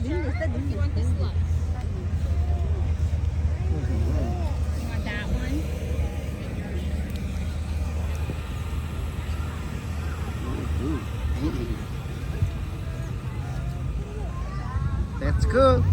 You want the slush? You want that one? That's good.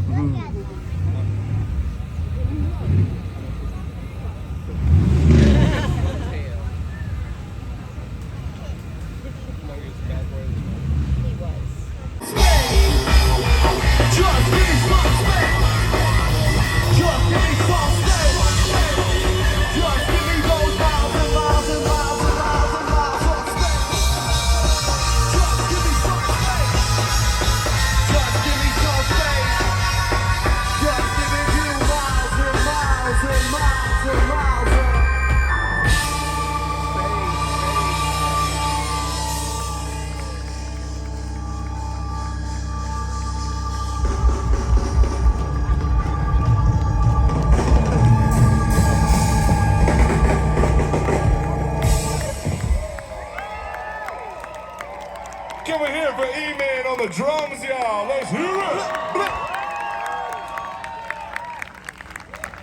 Can we hear for E-Man on the drums, y'all? Let's hear it.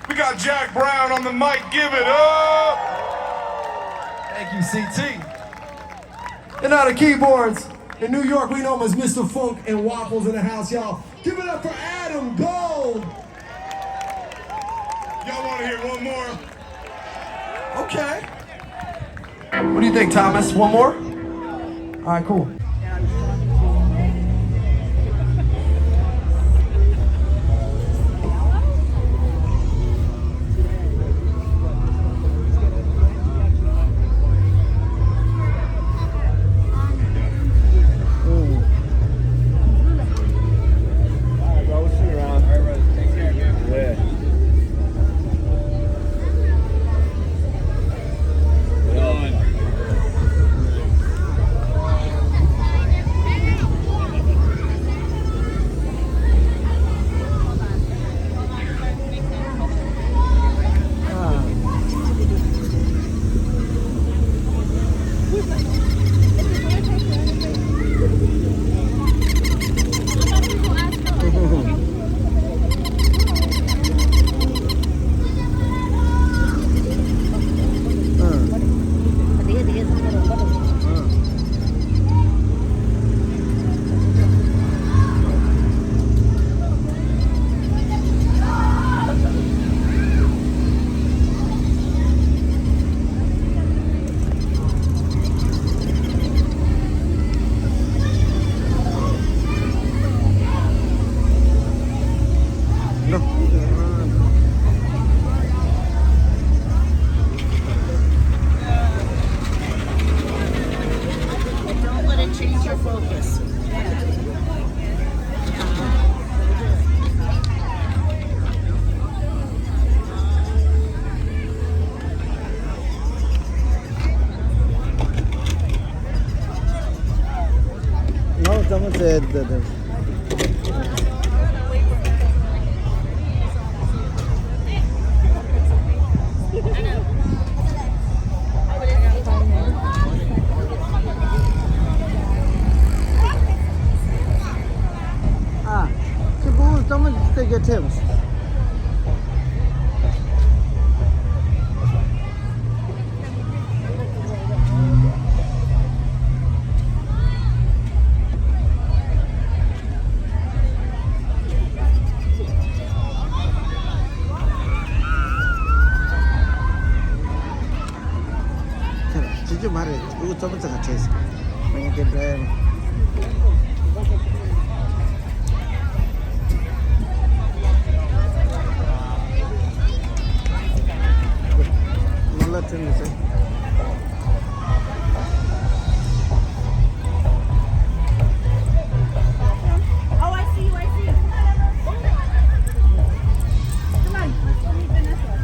We got Jack Brown on the mic. Give it up. Thank you, CT. And now the keyboards. In New York, we know him as Mr. Funk and Waffles in the house, y'all. Give it up for Adam Gold. Y'all want to hear one more? Okay. What do you think, Thomas? One more? All right, cool. Don't let it change your focus. No, someone said that. Someone take your tips. Cucu mari, itu coba tengah chase. Banyak Ibrahim. Let's in this. Oh, I see you, I see you. Come on, meet Vanessa.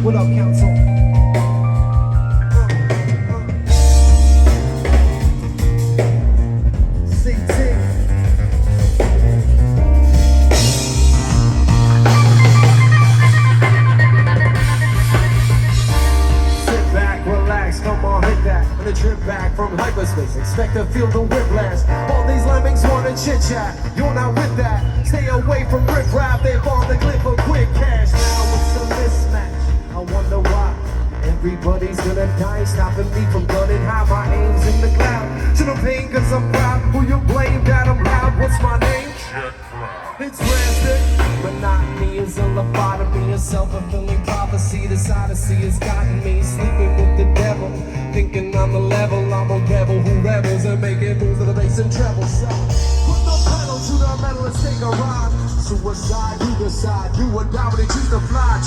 What up, council? CT. Sit back, relax, come on, hit that. On a trip back from hyperspace, expect to feel the whiplash. All these lemmings wanna chit chat, you're not with that. Stay away from rip rap, they fall the clip of quick cash. Now it's a mismatch, I wonder why. Everybody's gonna die, stopping me from gunning high. My aim's in the cloud. To the pain, cause I'm proud. Who you blame that I'm loud? What's my name? It's drastic. Monotony is a lobotomy, a self-fulfilling prophecy. This odyssey has gotten me sleeping with the devil, thinking I'm a level. I'm a rebel who rebels and making moves to the bass and treble. So put the pedal to the metal and take a ride. Suicide, you decide. You or die when they choose to fly.